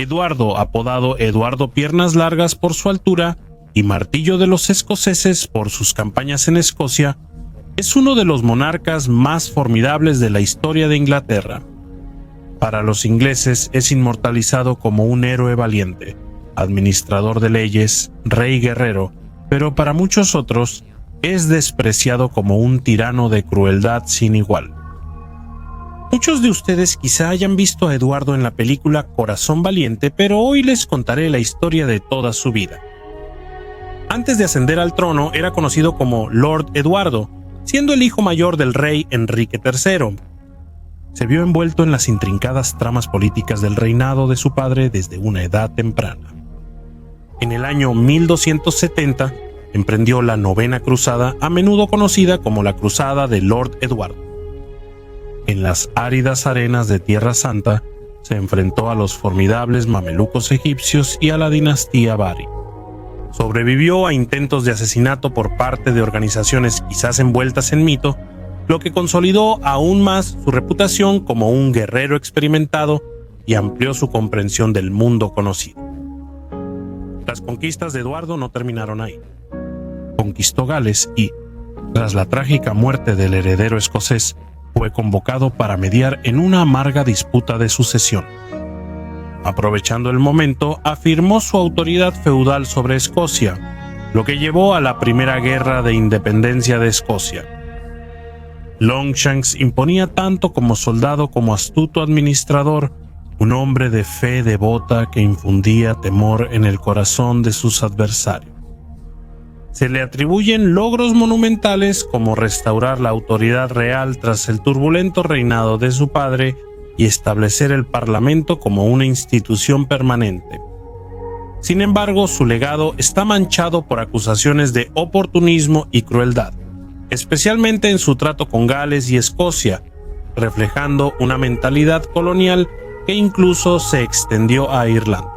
Eduardo, apodado Eduardo Piernas Largas por su altura y martillo de los escoceses por sus campañas en Escocia, es uno de los monarcas más formidables de la historia de Inglaterra. Para los ingleses es inmortalizado como un héroe valiente, administrador de leyes, rey guerrero, pero para muchos otros es despreciado como un tirano de crueldad sin igual. Muchos de ustedes quizá hayan visto a Eduardo en la película Corazón Valiente, pero hoy les contaré la historia de toda su vida. Antes de ascender al trono era conocido como Lord Eduardo, siendo el hijo mayor del rey Enrique III. Se vio envuelto en las intrincadas tramas políticas del reinado de su padre desde una edad temprana. En el año 1270 emprendió la Novena Cruzada, a menudo conocida como la Cruzada de Lord Eduardo. En las áridas arenas de Tierra Santa se enfrentó a los formidables mamelucos egipcios y a la dinastía Bari. Sobrevivió a intentos de asesinato por parte de organizaciones quizás envueltas en mito, lo que consolidó aún más su reputación como un guerrero experimentado y amplió su comprensión del mundo conocido. Las conquistas de Eduardo no terminaron ahí. Conquistó Gales y, tras la trágica muerte del heredero escocés, fue convocado para mediar en una amarga disputa de sucesión. Aprovechando el momento, afirmó su autoridad feudal sobre Escocia, lo que llevó a la Primera Guerra de Independencia de Escocia. Longshanks imponía tanto como soldado como astuto administrador, un hombre de fe devota que infundía temor en el corazón de sus adversarios. Se le atribuyen logros monumentales como restaurar la autoridad real tras el turbulento reinado de su padre y establecer el Parlamento como una institución permanente. Sin embargo, su legado está manchado por acusaciones de oportunismo y crueldad, especialmente en su trato con Gales y Escocia, reflejando una mentalidad colonial que incluso se extendió a Irlanda.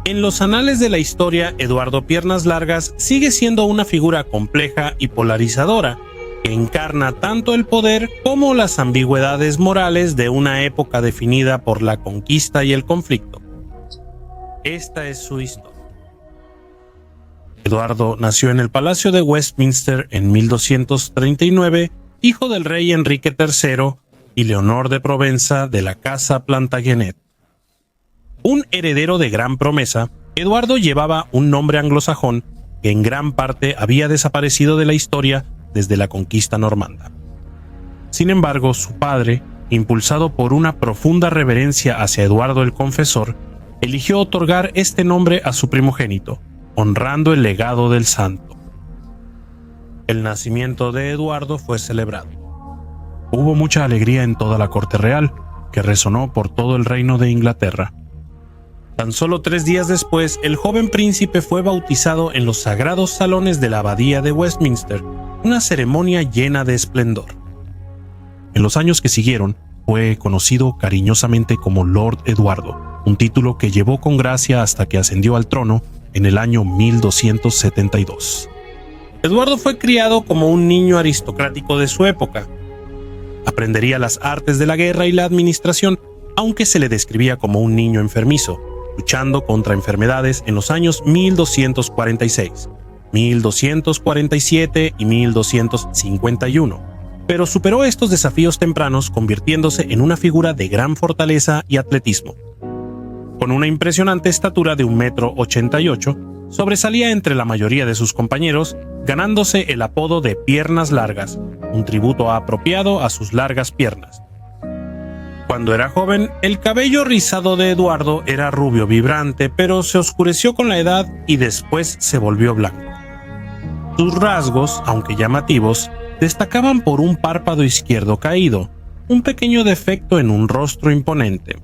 En los anales de la historia, Eduardo Piernas Largas sigue siendo una figura compleja y polarizadora, que encarna tanto el poder como las ambigüedades morales de una época definida por la conquista y el conflicto. Esta es su historia. Eduardo nació en el Palacio de Westminster en 1239, hijo del rey Enrique III y Leonor de Provenza de la Casa Plantagenet. Un heredero de gran promesa, Eduardo llevaba un nombre anglosajón que en gran parte había desaparecido de la historia desde la conquista normanda. Sin embargo, su padre, impulsado por una profunda reverencia hacia Eduardo el Confesor, eligió otorgar este nombre a su primogénito, honrando el legado del santo. El nacimiento de Eduardo fue celebrado. Hubo mucha alegría en toda la corte real, que resonó por todo el reino de Inglaterra. Tan solo 3 días después, el joven príncipe fue bautizado en los sagrados salones de la abadía de Westminster, una ceremonia llena de esplendor. En los años que siguieron, fue conocido cariñosamente como Lord Eduardo, un título que llevó con gracia hasta que ascendió al trono en el año 1272. Eduardo fue criado como un niño aristocrático de su época. Aprendería las artes de la guerra y la administración, aunque se le describía como un niño enfermizo, luchando contra enfermedades en los años 1246, 1247 y 1251, pero superó estos desafíos tempranos convirtiéndose en una figura de gran fortaleza y atletismo. Con una impresionante estatura de 1,88 m, sobresalía entre la mayoría de sus compañeros, ganándose el apodo de Piernas Largas, un tributo apropiado a sus largas piernas. Cuando era joven, el cabello rizado de Eduardo era rubio vibrante, pero se oscureció con la edad y después se volvió blanco. Sus rasgos, aunque llamativos, destacaban por un párpado izquierdo caído, un pequeño defecto en un rostro imponente.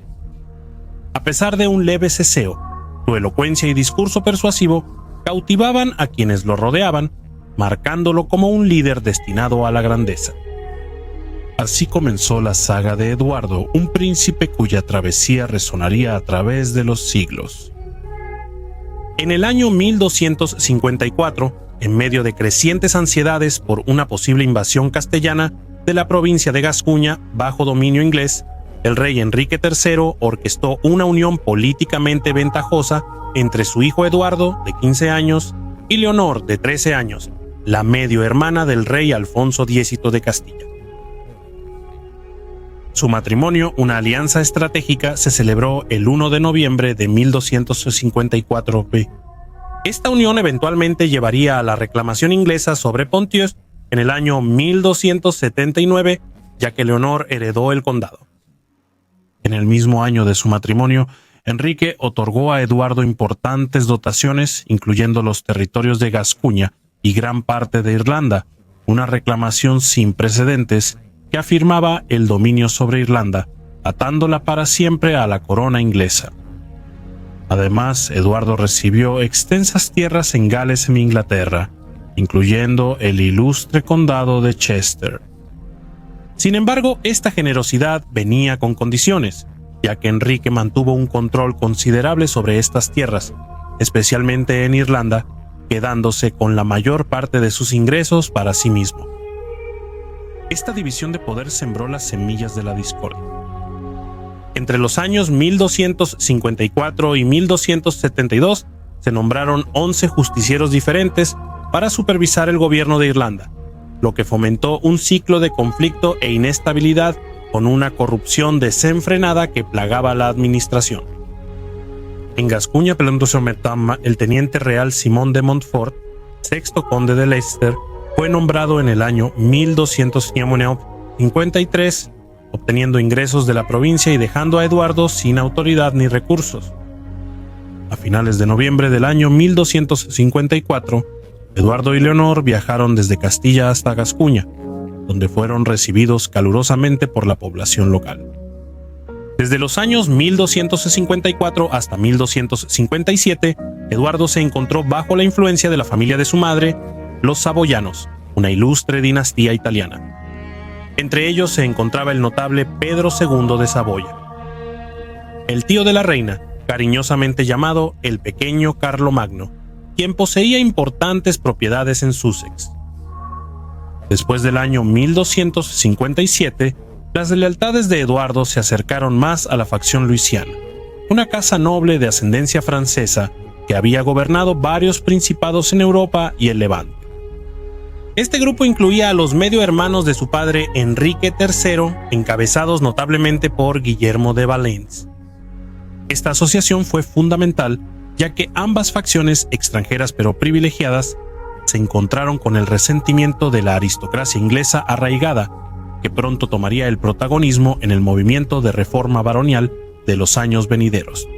A pesar de un leve ceseo, su elocuencia y discurso persuasivo cautivaban a quienes lo rodeaban, marcándolo como un líder destinado a la grandeza. Así comenzó la saga de Eduardo, un príncipe cuya travesía resonaría a través de los siglos. En el año 1254, en medio de crecientes ansiedades por una posible invasión castellana de la provincia de Gascuña bajo dominio inglés, el rey Enrique III orquestó una unión políticamente ventajosa entre su hijo Eduardo, de 15 años, y Leonor, de 13 años, la medio hermana del rey Alfonso X de Castilla. Su matrimonio, una alianza estratégica, se celebró el 1 de noviembre de 1254 b. Esta unión eventualmente llevaría a la reclamación inglesa sobre Ponthieu en el año 1279, ya que Leonor heredó el condado. En el mismo año de su matrimonio, Enrique otorgó a Eduardo importantes dotaciones, incluyendo los territorios de Gascuña y gran parte de Irlanda, una reclamación sin precedentes que afirmaba el dominio sobre Irlanda, atándola para siempre a la corona inglesa. Además, Eduardo recibió extensas tierras en Gales en Inglaterra, incluyendo el ilustre condado de Chester. Sin embargo, esta generosidad venía con condiciones, ya que Enrique mantuvo un control considerable sobre estas tierras, especialmente en Irlanda, quedándose con la mayor parte de sus ingresos para sí mismo. Esta división de poder sembró las semillas de la discordia. Entre los años 1254 y 1272 se nombraron 11 justicieros diferentes para supervisar el gobierno de Irlanda, lo que fomentó un ciclo de conflicto e inestabilidad con una corrupción desenfrenada que plagaba la administración. En Gascuña, el teniente real Simón de Montfort, sexto conde de Leicester, fue nombrado en el año 1253, obteniendo ingresos de la provincia y dejando a Eduardo sin autoridad ni recursos. A finales de noviembre del año 1254, Eduardo y Leonor viajaron desde Castilla hasta Gascuña, donde fueron recibidos calurosamente por la población local. Desde los años 1254 hasta 1257, Eduardo se encontró bajo la influencia de la familia de su madre, los Saboyanos, una ilustre dinastía italiana. Entre ellos se encontraba el notable Pedro II de Saboya, el tío de la reina, cariñosamente llamado el pequeño Carlomagno, quien poseía importantes propiedades en Sussex. Después del año 1257, las lealtades de Eduardo se acercaron más a la facción luisiana, una casa noble de ascendencia francesa que había gobernado varios principados en Europa y el Levante. Este grupo incluía a los medio hermanos de su padre Enrique III, encabezados notablemente por Guillermo de Valence. Esta asociación fue fundamental, ya que ambas facciones, extranjeras pero privilegiadas, se encontraron con el resentimiento de la aristocracia inglesa arraigada, que pronto tomaría el protagonismo en el movimiento de reforma baronial de los años venideros.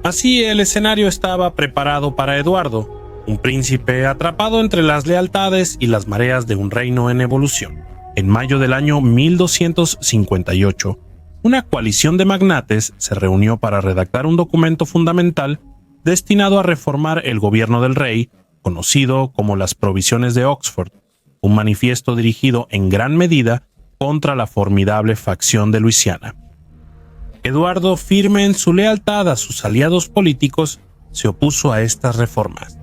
Así, el escenario estaba preparado para Eduardo, un príncipe atrapado entre las lealtades y las mareas de un reino en evolución. En mayo del año 1258, una coalición de magnates se reunió para redactar un documento fundamental destinado a reformar el gobierno del rey, conocido como las Provisiones de Oxford, un manifiesto dirigido en gran medida contra la formidable facción de Luisiana. Eduardo, firme en su lealtad a sus aliados políticos, se opuso a estas reformas.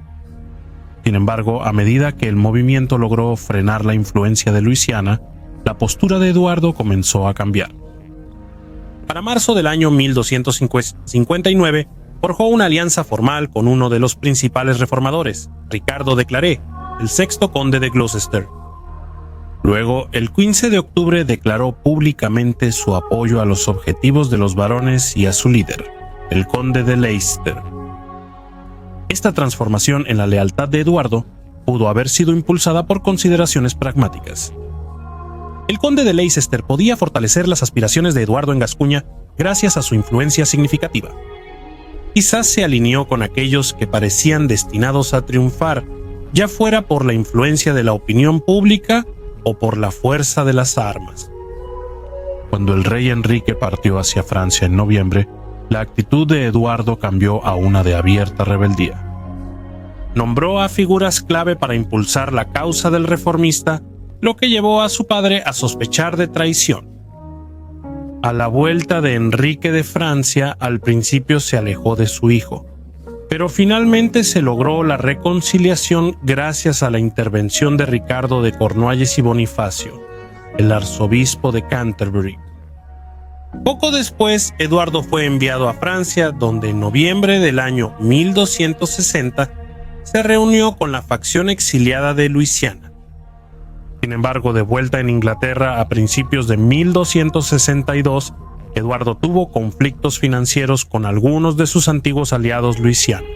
Sin embargo, a medida que el movimiento logró frenar la influencia de Luisiana, la postura de Eduardo comenzó a cambiar. Para marzo del año 1259, forjó una alianza formal con uno de los principales reformadores, Ricardo de Claret, el sexto conde de Gloucester. Luego, el 15 de octubre declaró públicamente su apoyo a los objetivos de los barones y a su líder, el conde de Leicester. Esta transformación en la lealtad de Eduardo pudo haber sido impulsada por consideraciones pragmáticas. El conde de Leicester podía fortalecer las aspiraciones de Eduardo en Gascuña gracias a su influencia significativa. Quizás se alineó con aquellos que parecían destinados a triunfar, ya fuera por la influencia de la opinión pública o por la fuerza de las armas. Cuando el rey Enrique partió hacia Francia en noviembre, la actitud de Eduardo cambió a una de abierta rebeldía. Nombró a figuras clave para impulsar la causa del reformista, lo que llevó a su padre a sospechar de traición. A la vuelta de Enrique de Francia, al principio se alejó de su hijo, pero finalmente se logró la reconciliación gracias a la intervención de Ricardo de Cornualles y Bonifacio, el arzobispo de Canterbury. Poco después, Eduardo fue enviado a Francia, donde en noviembre del año 1260 se reunió con la facción exiliada de Luisiana. Sin embargo, de vuelta en Inglaterra a principios de 1262, Eduardo tuvo conflictos financieros con algunos de sus antiguos aliados luisianos.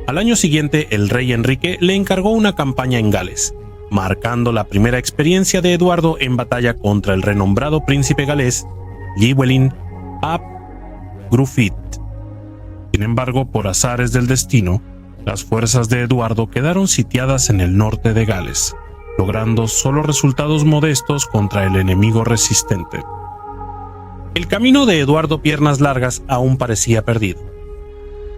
Al año siguiente, el rey Enrique le encargó una campaña en Gales, marcando la primera experiencia de Eduardo en batalla contra el renombrado príncipe galés Llywelyn ap Gruffydd. Sin embargo, por azares del destino, las fuerzas de Eduardo quedaron sitiadas en el norte de Gales, logrando solo resultados modestos contra el enemigo resistente. El camino de Eduardo Piernas Largas aún parecía perdido.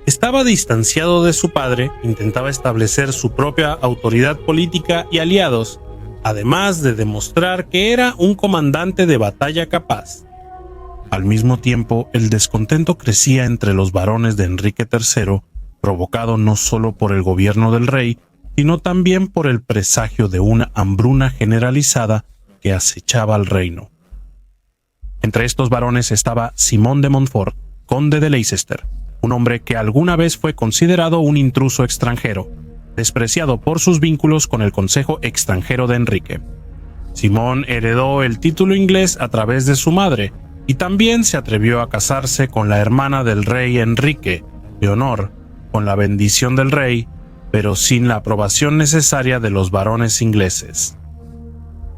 Estaba distanciado de su padre, intentaba establecer su propia autoridad política y aliados, además de demostrar que era un comandante de batalla capaz. Al mismo tiempo, el descontento crecía entre los varones de Enrique III, provocado no solo por el gobierno del rey, sino también por el presagio de una hambruna generalizada que acechaba al reino. Entre estos varones estaba Simón de Montfort, conde de Leicester, un hombre que alguna vez fue considerado un intruso extranjero, despreciado por sus vínculos con el Consejo extranjero de Enrique. Simón heredó el título inglés a través de su madre, y también se atrevió a casarse con la hermana del rey Enrique, Leonor, con la bendición del rey, pero sin la aprobación necesaria de los varones ingleses.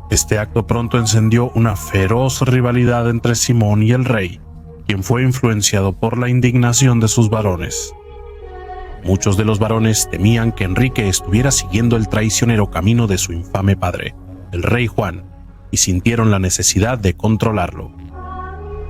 Este acto pronto encendió una feroz rivalidad entre Simón y el rey, quien fue influenciado por la indignación de sus varones. Muchos de los varones temían que Enrique estuviera siguiendo el traicionero camino de su infame padre, el rey Juan, y sintieron la necesidad de controlarlo.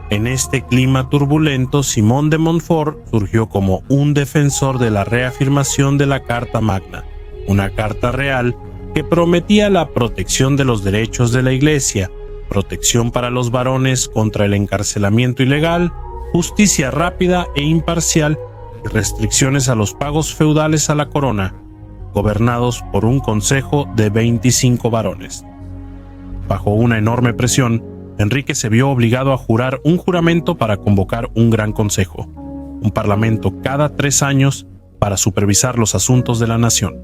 En este clima turbulento, Simón de Montfort surgió como un defensor de la reafirmación de la Carta Magna, una carta real que prometía la protección de los derechos de la Iglesia, protección para los varones contra el encarcelamiento ilegal, justicia rápida e imparcial y restricciones a los pagos feudales a la corona, gobernados por un consejo de 25 varones. Bajo una enorme presión, Enrique se vio obligado a jurar un juramento para convocar un gran consejo, un parlamento cada 3 años para supervisar los asuntos de la nación.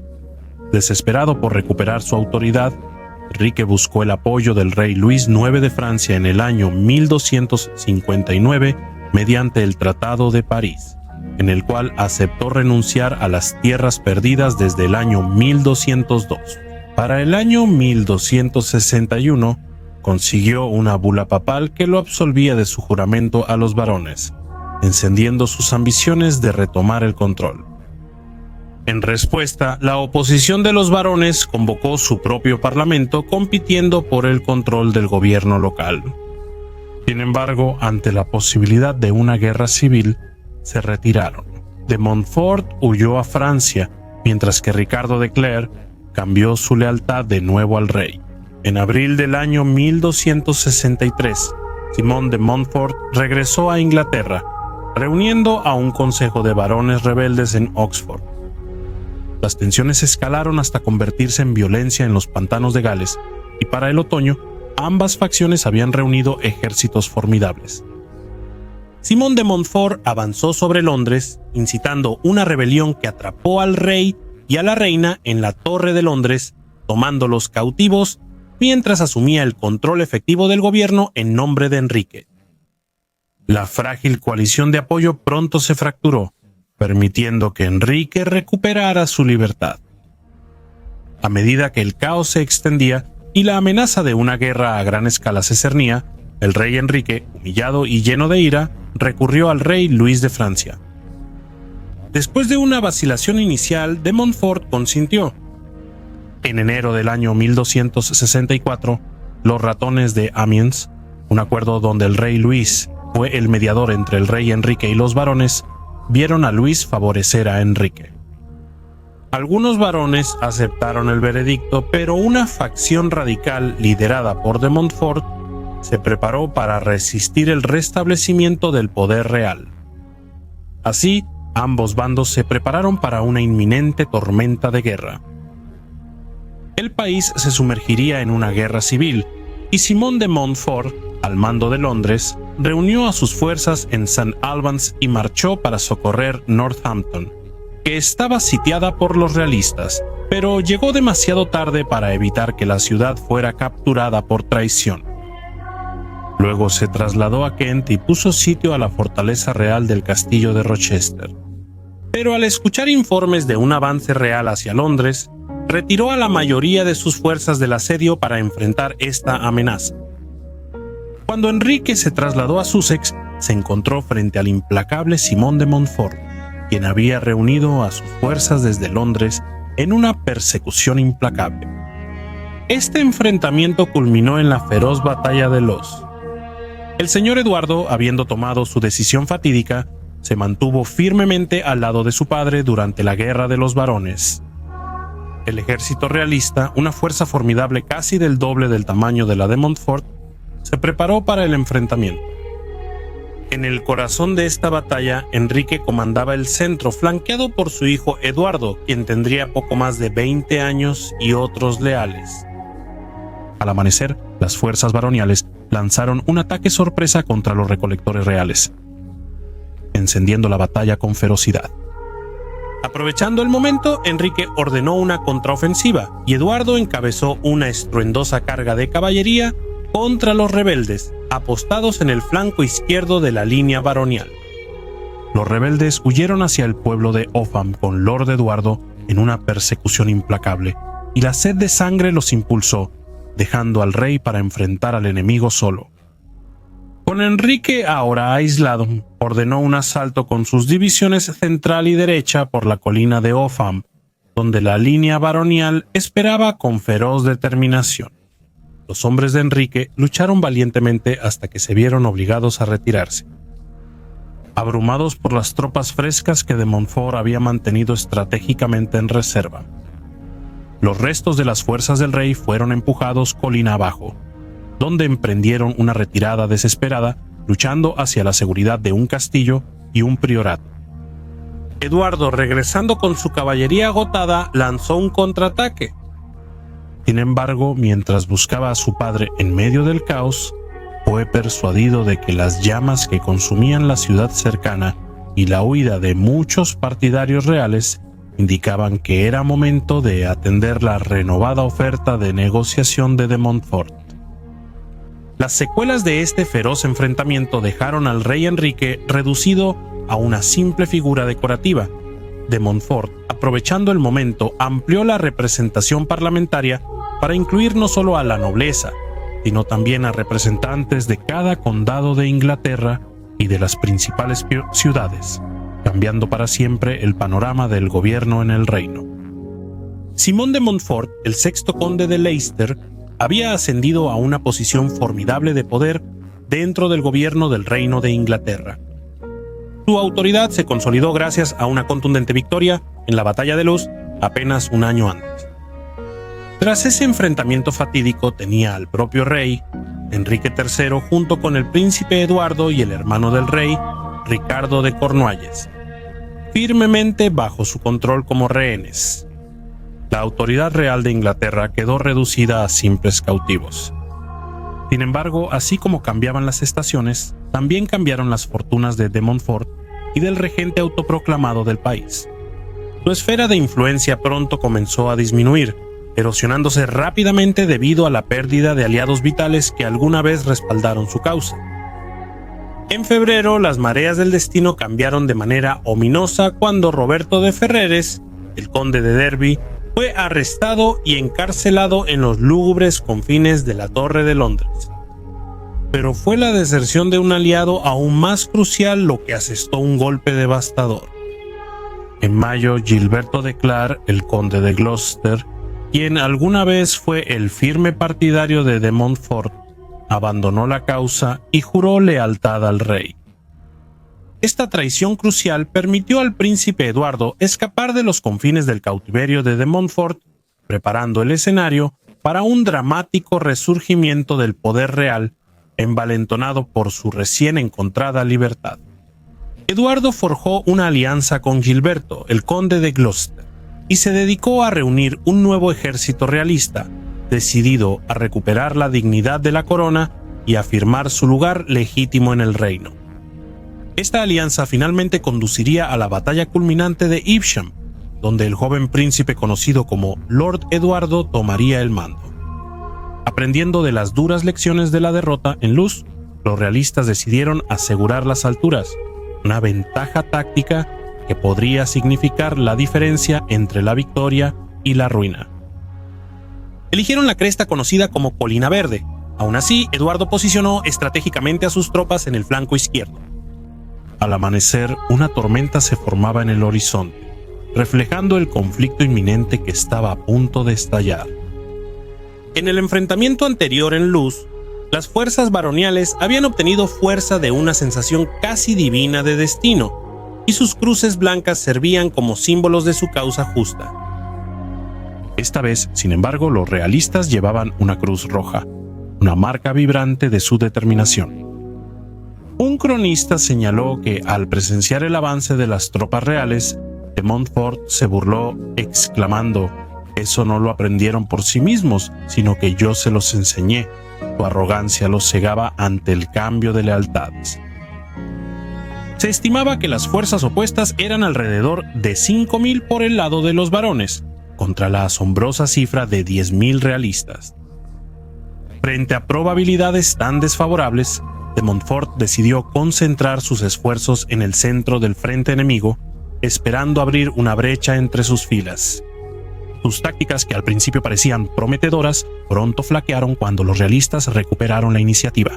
Desesperado por recuperar su autoridad, Enrique buscó el apoyo del rey Luis IX de Francia en el año 1259 mediante el Tratado de París, en el cual aceptó renunciar a las tierras perdidas desde el año 1202. Para el año 1261, consiguió una bula papal que lo absolvía de su juramento a los varones, encendiendo sus ambiciones de retomar el control. En respuesta, la oposición de los varones convocó su propio parlamento compitiendo por el control del gobierno local. Sin embargo, ante la posibilidad de una guerra civil, se retiraron. De Montfort huyó a Francia, mientras que Ricardo de Clare cambió su lealtad de nuevo al rey. En abril del año 1263, Simón de Montfort regresó a Inglaterra, reuniendo a un consejo de varones rebeldes en Oxford. Las tensiones escalaron hasta convertirse en violencia en los pantanos de Gales, y para el otoño, ambas facciones habían reunido ejércitos formidables. Simón de Montfort avanzó sobre Londres, incitando una rebelión que atrapó al rey y a la reina en la Torre de Londres, tomándolos cautivos mientras asumía el control efectivo del gobierno en nombre de Enrique. La frágil coalición de apoyo pronto se fracturó, permitiendo que Enrique recuperara su libertad. A medida que el caos se extendía y la amenaza de una guerra a gran escala se cernía, el rey Enrique, humillado y lleno de ira, recurrió al rey Luis de Francia. Después de una vacilación inicial, de Montfort consintió. En enero del año 1264, los ratones de Amiens, un acuerdo donde el rey Luis fue el mediador entre el rey Enrique y los varones, vieron a Luis favorecer a Enrique. Algunos varones aceptaron el veredicto, pero una facción radical liderada por de Montfort se preparó para resistir el restablecimiento del poder real. Así, ambos bandos se prepararon para una inminente tormenta de guerra. El país se sumergiría en una guerra civil, y Simón de Montfort, al mando de Londres, reunió a sus fuerzas en St. Albans y marchó para socorrer Northampton, que estaba sitiada por los realistas, pero llegó demasiado tarde para evitar que la ciudad fuera capturada por traición. Luego se trasladó a Kent y puso sitio a la fortaleza real del castillo de Rochester. Pero al escuchar informes de un avance real hacia Londres, retiró a la mayoría de sus fuerzas del asedio para enfrentar esta amenaza. Cuando Enrique se trasladó a Sussex, se encontró frente al implacable Simón de Montfort, quien había reunido a sus fuerzas desde Londres en una persecución implacable. Este enfrentamiento culminó en la feroz batalla de Loos. El señor Eduardo, habiendo tomado su decisión fatídica, se mantuvo firmemente al lado de su padre durante la Guerra de los Barones. El ejército realista, una fuerza formidable casi del doble del tamaño de la de Montfort, se preparó para el enfrentamiento. En el corazón de esta batalla, Enrique comandaba el centro, flanqueado por su hijo Eduardo, quien tendría poco más de 20 años, y otros leales. Al amanecer, las fuerzas baroniales lanzaron un ataque sorpresa contra los recolectores reales, encendiendo la batalla con ferocidad. Aprovechando el momento, Enrique ordenó una contraofensiva y Eduardo encabezó una estruendosa carga de caballería contra los rebeldes, apostados en el flanco izquierdo de la línea baronial. Los rebeldes huyeron hacia el pueblo de Offham con Lord Eduardo en una persecución implacable, y la sed de sangre los impulsó, dejando al rey para enfrentar al enemigo solo. Con Enrique ahora aislado, ordenó un asalto con sus divisiones central y derecha por la colina de Offham, donde la línea baronial esperaba con feroz determinación. Los hombres de Enrique lucharon valientemente hasta que se vieron obligados a retirarse, abrumados por las tropas frescas que de Montfort había mantenido estratégicamente en reserva. Los restos de las fuerzas del rey fueron empujados colina abajo, donde emprendieron una retirada desesperada, luchando hacia la seguridad de un castillo y un priorato. Eduardo, regresando con su caballería agotada, lanzó un contraataque. Sin embargo, mientras buscaba a su padre en medio del caos, fue persuadido de que las llamas que consumían la ciudad cercana y la huida de muchos partidarios reales indicaban que era momento de atender la renovada oferta de negociación de Montfort. Las secuelas de este feroz enfrentamiento dejaron al rey Enrique reducido a una simple figura decorativa. De Montfort, aprovechando el momento, amplió la representación parlamentaria para incluir no solo a la nobleza, sino también a representantes de cada condado de Inglaterra y de las principales ciudades, cambiando para siempre el panorama del gobierno en el reino. Simón de Montfort, el sexto conde de Leicester, había ascendido a una posición formidable de poder dentro del gobierno del Reino de Inglaterra. Su autoridad se consolidó gracias a una contundente victoria en la batalla de Loos apenas un año antes. Tras ese enfrentamiento fatídico tenía al propio rey, Enrique III, junto con el príncipe Eduardo y el hermano del rey, Ricardo de Cornualles, firmemente bajo su control como rehenes. La autoridad real de Inglaterra quedó reducida a simples cautivos. Sin embargo, así como cambiaban las estaciones, también cambiaron las fortunas de Montfort y del regente autoproclamado del país. Su esfera de influencia pronto comenzó a disminuir, erosionándose rápidamente debido a la pérdida de aliados vitales que alguna vez respaldaron su causa. En febrero, las mareas del destino cambiaron de manera ominosa cuando Roberto de Ferreres, el conde de Derby, fue arrestado y encarcelado en los lúgubres confines de la Torre de Londres. Pero fue la deserción de un aliado aún más crucial lo que asestó un golpe devastador. En mayo, Gilberto de Clare, el conde de Gloucester, quien alguna vez fue el firme partidario de Montfort, abandonó la causa y juró lealtad al rey. Esta traición crucial permitió al príncipe Eduardo escapar de los confines del cautiverio de Montfort, preparando el escenario para un dramático resurgimiento del poder real, envalentonado por su recién encontrada libertad. Eduardo forjó una alianza con Gilberto, el conde de Gloucester, y se dedicó a reunir un nuevo ejército realista, decidido a recuperar la dignidad de la corona y afirmar su lugar legítimo en el reino. Esta alianza finalmente conduciría a la batalla culminante de Evesham, donde el joven príncipe conocido como Lord Eduardo tomaría el mando. Aprendiendo de las duras lecciones de la derrota en Luz, los realistas decidieron asegurar las alturas, una ventaja táctica que podría significar la diferencia entre la victoria y la ruina. Eligieron la cresta conocida como Colina Verde. Aún así, Eduardo posicionó estratégicamente a sus tropas en el flanco izquierdo. Al amanecer, una tormenta se formaba en el horizonte, reflejando el conflicto inminente que estaba a punto de estallar. En el enfrentamiento anterior en Luz, las fuerzas baroniales habían obtenido fuerza de una sensación casi divina de destino, y sus cruces blancas servían como símbolos de su causa justa. Esta vez, sin embargo, los realistas llevaban una cruz roja, una marca vibrante de su determinación. Un cronista señaló que, al presenciar el avance de las tropas reales, de Montfort se burló, exclamando: «Eso no lo aprendieron por sí mismos, sino que yo se los enseñé». Su arrogancia los cegaba ante el cambio de lealtades. Se estimaba que las fuerzas opuestas eran alrededor de 5.000 por el lado de los varones, contra la asombrosa cifra de 10.000 realistas. Frente a probabilidades tan desfavorables, de Montfort decidió concentrar sus esfuerzos en el centro del frente enemigo, esperando abrir una brecha entre sus filas. Sus tácticas, que al principio parecían prometedoras, pronto flaquearon cuando los realistas recuperaron la iniciativa.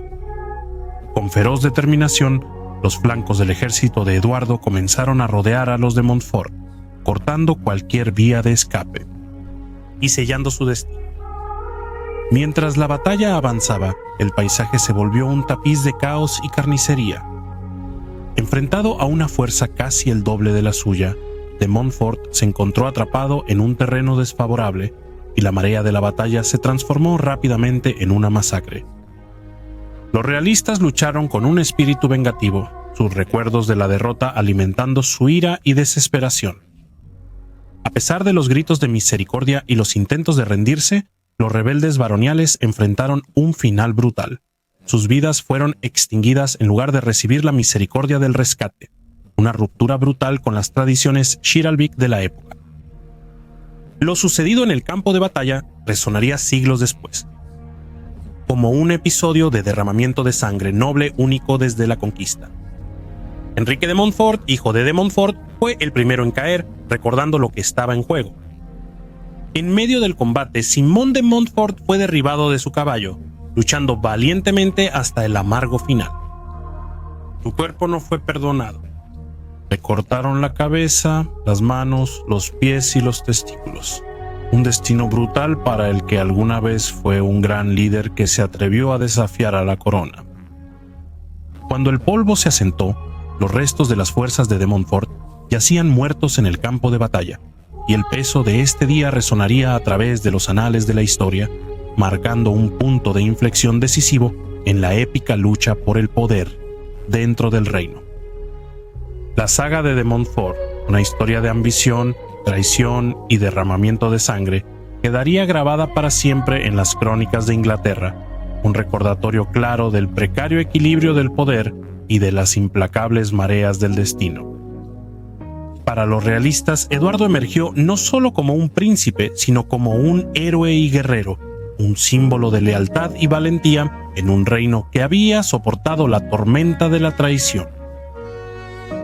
Con feroz determinación, los flancos del ejército de Eduardo comenzaron a rodear a los de Montfort, cortando cualquier vía de escape y sellando su destino. Mientras la batalla avanzaba, el paisaje se volvió un tapiz de caos y carnicería. Enfrentado a una fuerza casi el doble de la suya, de Montfort se encontró atrapado en un terreno desfavorable y la marea de la batalla se transformó rápidamente en una masacre. Los realistas lucharon con un espíritu vengativo, sus recuerdos de la derrota alimentando su ira y desesperación. A pesar de los gritos de misericordia y los intentos de rendirse, los rebeldes baroniales enfrentaron un final brutal. Sus vidas fueron extinguidas en lugar de recibir la misericordia del rescate, una ruptura brutal con las tradiciones Shiralbik de la época. Lo sucedido en el campo de batalla resonaría siglos después, como un episodio de derramamiento de sangre noble único desde la conquista. Enrique de Montfort, hijo de Montfort, fue el primero en caer, recordando lo que estaba en juego. En medio del combate, Simón de Montfort fue derribado de su caballo, luchando valientemente hasta el amargo final. Su cuerpo no fue perdonado. Le cortaron la cabeza, las manos, los pies y los testículos. Un destino brutal para el que alguna vez fue un gran líder que se atrevió a desafiar a la corona. Cuando el polvo se asentó, los restos de las fuerzas de Montfort yacían muertos en el campo de batalla, y el peso de este día resonaría a través de los anales de la historia, marcando un punto de inflexión decisivo en la épica lucha por el poder dentro del reino. La saga de Montfort, una historia de ambición, traición y derramamiento de sangre, quedaría grabada para siempre en las crónicas de Inglaterra, un recordatorio claro del precario equilibrio del poder y de las implacables mareas del destino. Para los realistas, Eduardo emergió no solo como un príncipe, sino como un héroe y guerrero, un símbolo de lealtad y valentía en un reino que había soportado la tormenta de la traición.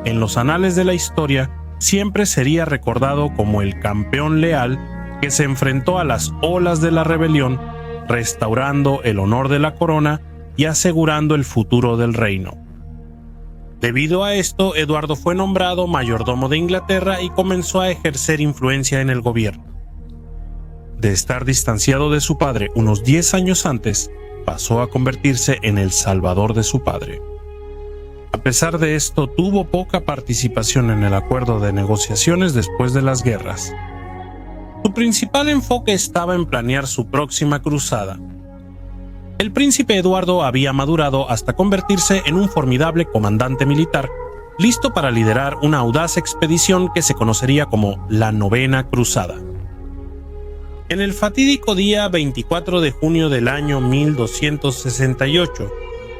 En los anales de la historia, siempre sería recordado como el campeón leal que se enfrentó a las olas de la rebelión, restaurando el honor de la corona y asegurando el futuro del reino. Debido a esto, Eduardo fue nombrado mayordomo de Inglaterra y comenzó a ejercer influencia en el gobierno. De estar distanciado de su padre unos 10 años antes, pasó a convertirse en el salvador de su padre. A pesar de esto, tuvo poca participación en el acuerdo de negociaciones después de las guerras. Su principal enfoque estaba en planear su próxima cruzada. El príncipe Eduardo había madurado hasta convertirse en un formidable comandante militar, listo para liderar una audaz expedición que se conocería como la Novena Cruzada. En el fatídico día 24 de junio del año 1268,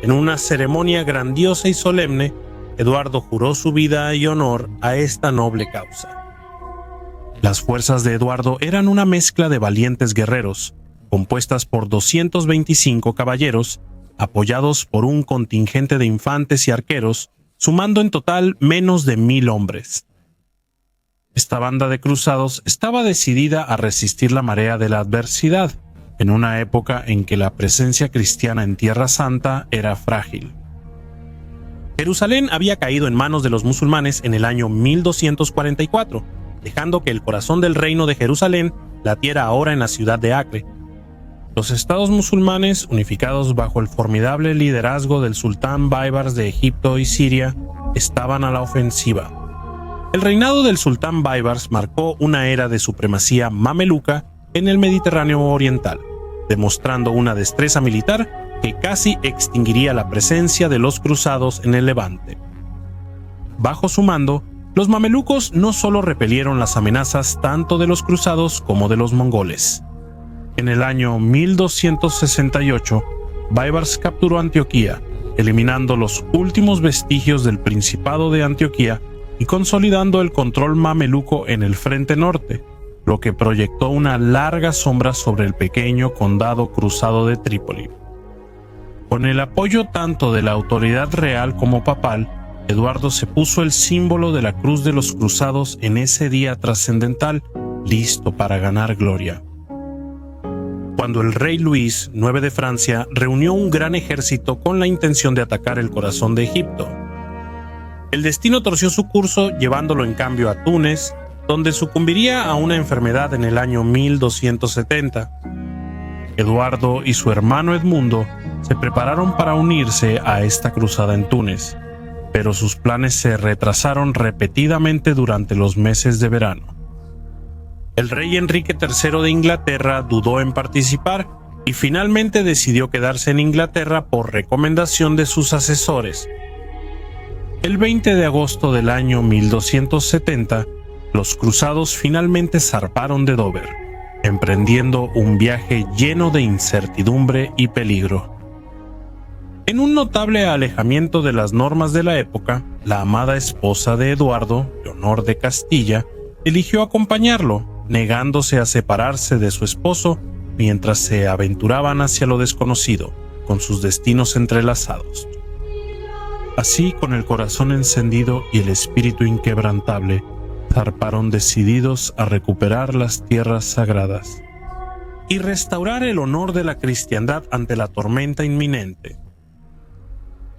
en una ceremonia grandiosa y solemne, Eduardo juró su vida y honor a esta noble causa. Las fuerzas de Eduardo eran una mezcla de valientes guerreros, compuestas por 225 caballeros, apoyados por un contingente de infantes y arqueros, sumando en total menos de 1000 hombres. Esta banda de cruzados estaba decidida a resistir la marea de la adversidad, en una época en que la presencia cristiana en Tierra Santa era frágil. Jerusalén había caído en manos de los musulmanes en el año 1244, dejando que el corazón del reino de Jerusalén latiera ahora en la ciudad de Acre. Los estados musulmanes, unificados bajo el formidable liderazgo del sultán Baibars de Egipto y Siria, estaban a la ofensiva. El reinado del sultán Baibars marcó una era de supremacía mameluca en el Mediterráneo oriental, demostrando una destreza militar que casi extinguiría la presencia de los cruzados en el Levante. Bajo su mando, los mamelucos no solo repelieron las amenazas tanto de los cruzados como de los mongoles. En el año 1268, Baibars capturó Antioquía, eliminando los últimos vestigios del Principado de Antioquía y consolidando el control mameluco en el frente norte, lo que proyectó una larga sombra sobre el pequeño condado cruzado de Trípoli. Con el apoyo tanto de la autoridad real como papal, Eduardo se puso el símbolo de la cruz de los cruzados en ese día trascendental, listo para ganar gloria. Cuando el rey Luis IX de Francia reunió un gran ejército con la intención de atacar el corazón de Egipto, el destino torció su curso llevándolo en cambio a Túnez, donde sucumbiría a una enfermedad en el año 1270. Eduardo y su hermano Edmundo se prepararon para unirse a esta cruzada en Túnez, pero sus planes se retrasaron repetidamente durante los meses de verano. El rey Enrique III de Inglaterra dudó en participar y finalmente decidió quedarse en Inglaterra por recomendación de sus asesores. El 20 de agosto del año 1270, los cruzados finalmente zarparon de Dover, emprendiendo un viaje lleno de incertidumbre y peligro. En un notable alejamiento de las normas de la época, la amada esposa de Eduardo, Leonor de Castilla, eligió acompañarlo, negándose a separarse de su esposo mientras se aventuraban hacia lo desconocido, con sus destinos entrelazados. Así, con el corazón encendido y el espíritu inquebrantable, zarparon decididos a recuperar las tierras sagradas y restaurar el honor de la cristiandad ante la tormenta inminente.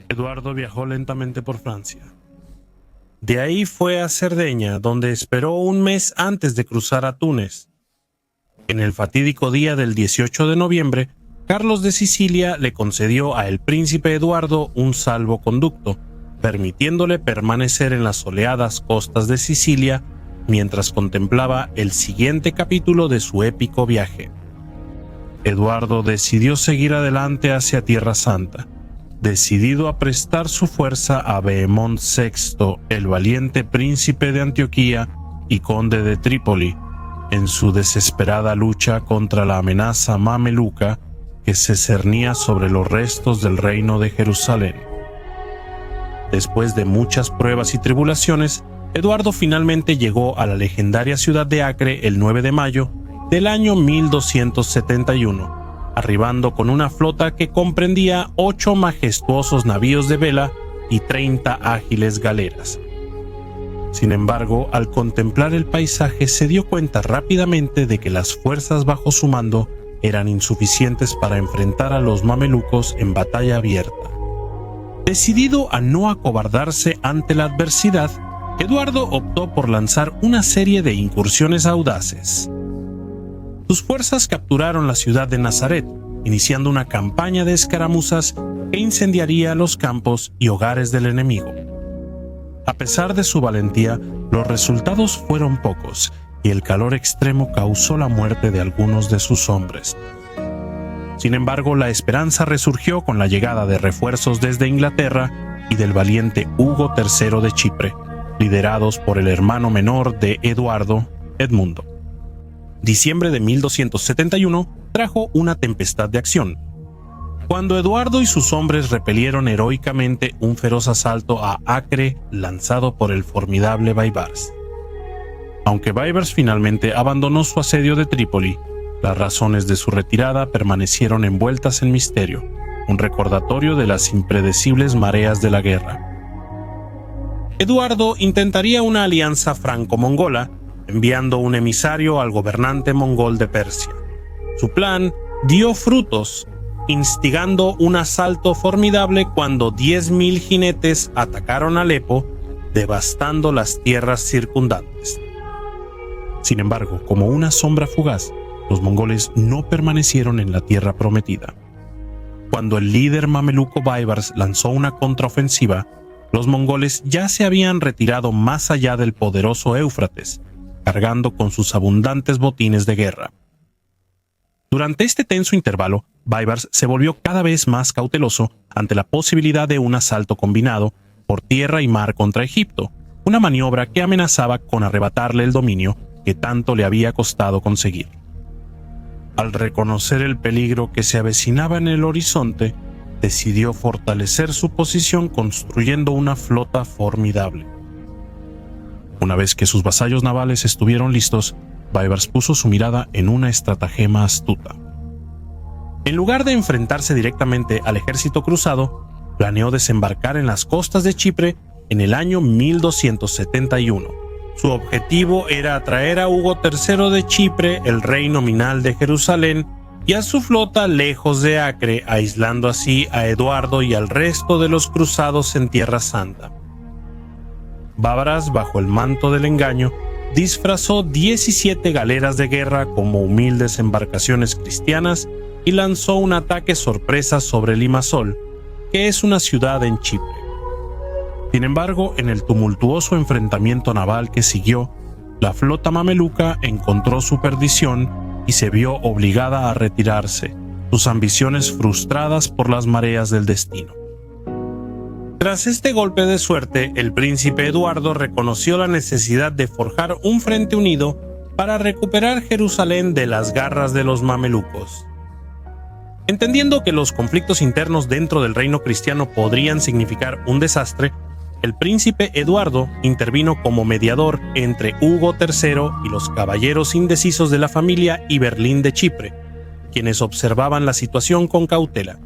Eduardo viajó lentamente por Francia. De ahí fue a Cerdeña, donde esperó un mes antes de cruzar a Túnez. En el fatídico día del 18 de noviembre, Carlos de Sicilia le concedió a el príncipe Eduardo un salvoconducto, permitiéndole permanecer en las soleadas costas de Sicilia mientras contemplaba el siguiente capítulo de su épico viaje. Eduardo decidió seguir adelante hacia Tierra Santa, decidido a prestar su fuerza a Bohemond VI, el valiente príncipe de Antioquía y conde de Trípoli, en su desesperada lucha contra la amenaza mameluca que se cernía sobre los restos del reino de Jerusalén. Después de muchas pruebas y tribulaciones, Eduardo finalmente llegó a la legendaria ciudad de Acre el 9 de mayo del año 1271, arribando con una flota que comprendía 8 majestuosos navíos de vela y 30 ágiles galeras. Sin embargo, al contemplar el paisaje se dio cuenta rápidamente de que las fuerzas bajo su mando eran insuficientes para enfrentar a los mamelucos en batalla abierta. Decidido a no acobardarse ante la adversidad, Eduardo optó por lanzar una serie de incursiones audaces. Sus fuerzas capturaron la ciudad de Nazaret, iniciando una campaña de escaramuzas que incendiaría los campos y hogares del enemigo. A pesar de su valentía, los resultados fueron pocos y el calor extremo causó la muerte de algunos de sus hombres. Sin embargo, la esperanza resurgió con la llegada de refuerzos desde Inglaterra y del valiente Hugo III de Chipre, liderados por el hermano menor de Eduardo, Edmundo. diciembre de 1271 trajo una tempestad de acción. Cuando Eduardo y sus hombres repelieron heroicamente un feroz asalto a Acre lanzado por el formidable Baibars. Aunque Baibars finalmente abandonó su asedio de Trípoli, las razones de su retirada permanecieron envueltas en misterio, un recordatorio de las impredecibles mareas de la guerra. Eduardo intentaría una alianza franco-mongola, enviando un emisario al gobernante mongol de Persia. Su plan dio frutos, instigando un asalto formidable cuando 10.000 jinetes atacaron Alepo, devastando las tierras circundantes. Sin embargo, como una sombra fugaz, los mongoles no permanecieron en la tierra prometida. Cuando el líder mameluco Baibars lanzó una contraofensiva, los mongoles ya se habían retirado más allá del poderoso Éufrates, cargando con sus abundantes botines de guerra. Durante este tenso intervalo, Baibars se volvió cada vez más cauteloso ante la posibilidad de un asalto combinado por tierra y mar contra Egipto, una maniobra que amenazaba con arrebatarle el dominio que tanto le había costado conseguir. Al reconocer el peligro que se avecinaba en el horizonte, decidió fortalecer su posición construyendo una flota formidable. Una vez que sus vasallos navales estuvieron listos, Baibars puso su mirada en una estratagema astuta. En lugar de enfrentarse directamente al ejército cruzado, planeó desembarcar en las costas de Chipre en el año 1271. Su objetivo era atraer a Hugo III de Chipre, el rey nominal de Jerusalén, y a su flota lejos de Acre, aislando así a Eduardo y al resto de los cruzados en Tierra Santa. Baibars, bajo el manto del engaño, disfrazó 17 galeras de guerra como humildes embarcaciones cristianas y lanzó un ataque sorpresa sobre Limasol, que es una ciudad en Chipre. Sin embargo, en el tumultuoso enfrentamiento naval que siguió, la flota mameluca encontró su perdición y se vio obligada a retirarse, sus ambiciones frustradas por las mareas del destino. Tras este golpe de suerte, el príncipe Eduardo reconoció la necesidad de forjar un frente unido para recuperar Jerusalén de las garras de los mamelucos. Entendiendo que los conflictos internos dentro del reino cristiano podrían significar un desastre, el príncipe Eduardo intervino como mediador entre Hugo III y los caballeros indecisos de la familia Iberlín de Chipre, quienes observaban la situación con cautela.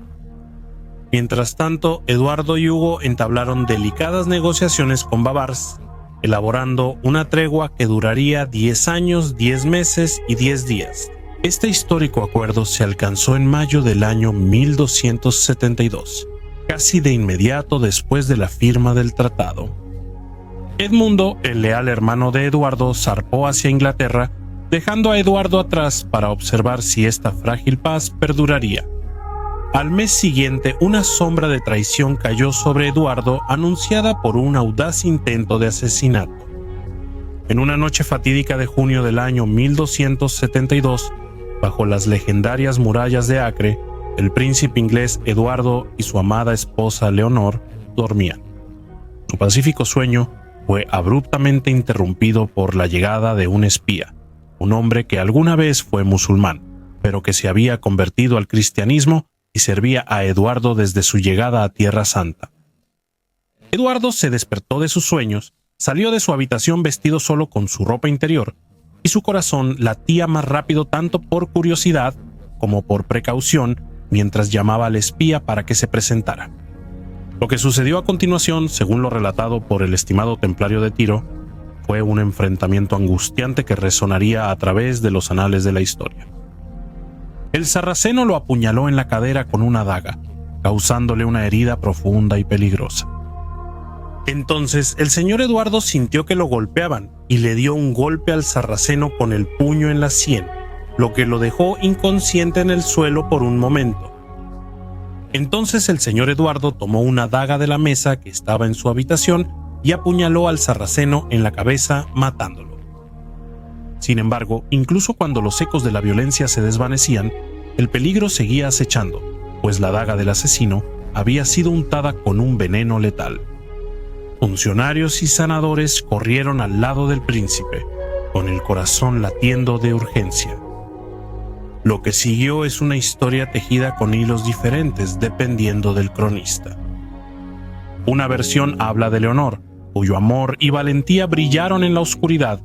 Mientras tanto, Eduardo y Hugo entablaron delicadas negociaciones con Baibars, elaborando una tregua que duraría 10 años, 10 meses y 10 días. Este histórico acuerdo se alcanzó en mayo del año 1272, casi de inmediato después de la firma del tratado. Edmundo, el leal hermano de Eduardo, zarpó hacia Inglaterra, dejando a Eduardo atrás para observar si esta frágil paz perduraría. Al mes siguiente, una sombra de traición cayó sobre Eduardo, anunciada por un audaz intento de asesinato. En una noche fatídica de junio del año 1272, bajo las legendarias murallas de Acre, el príncipe inglés Eduardo y su amada esposa Leonor dormían. Su pacífico sueño fue abruptamente interrumpido por la llegada de un espía, un hombre que alguna vez fue musulmán, pero que se había convertido al cristianismo y servía a Eduardo desde su llegada a Tierra Santa. Eduardo se despertó de sus sueños, salió de su habitación vestido solo con su ropa interior, y su corazón latía más rápido tanto por curiosidad como por precaución mientras llamaba al espía para que se presentara. Lo que sucedió a continuación, según lo relatado por el estimado templario de Tiro, fue un enfrentamiento angustiante que resonaría a través de los anales de la historia. El sarraceno lo apuñaló en la cadera con una daga, causándole una herida profunda y peligrosa. Entonces el señor Eduardo sintió que lo golpeaban y le dio un golpe al sarraceno con el puño en la sien, lo que lo dejó inconsciente en el suelo por un momento. Entonces el señor Eduardo tomó una daga de la mesa que estaba en su habitación y apuñaló al sarraceno en la cabeza, matándolo. Sin embargo, incluso cuando los ecos de la violencia se desvanecían, el peligro seguía acechando, pues la daga del asesino había sido untada con un veneno letal. Funcionarios y sanadores corrieron al lado del príncipe, con el corazón latiendo de urgencia. Lo que siguió es una historia tejida con hilos diferentes dependiendo del cronista. Una versión habla de Leonor, cuyo amor y valentía brillaron en la oscuridad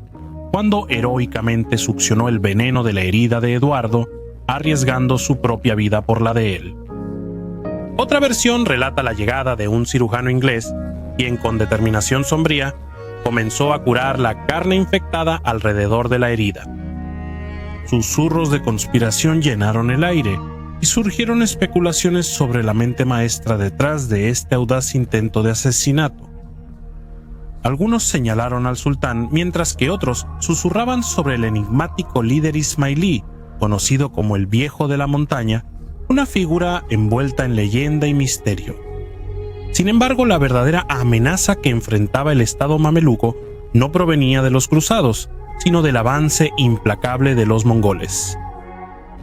cuando heroicamente succionó el veneno de la herida de Eduardo, arriesgando su propia vida por la de él. Otra versión relata la llegada de un cirujano inglés, quien con determinación sombría comenzó a curar la carne infectada alrededor de la herida. Susurros de conspiración llenaron el aire y surgieron especulaciones sobre la mente maestra detrás de este audaz intento de asesinato. Algunos señalaron al sultán, mientras que otros susurraban sobre el enigmático líder ismailí, conocido como el Viejo de la Montaña, una figura envuelta en leyenda y misterio. Sin embargo, la verdadera amenaza que enfrentaba el Estado mameluco no provenía de los cruzados, sino del avance implacable de los mongoles.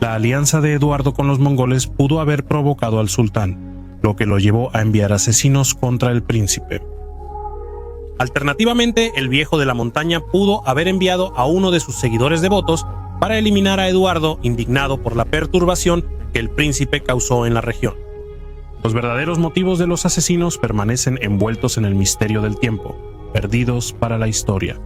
La alianza de Eduardo con los mongoles pudo haber provocado al sultán, lo que lo llevó a enviar asesinos contra el príncipe. Alternativamente, el Viejo de la Montaña pudo haber enviado a uno de sus seguidores devotos para eliminar a Eduardo, indignado por la perturbación que el príncipe causó en la región. Los verdaderos motivos de los asesinos permanecen envueltos en el misterio del tiempo, perdidos para la historia.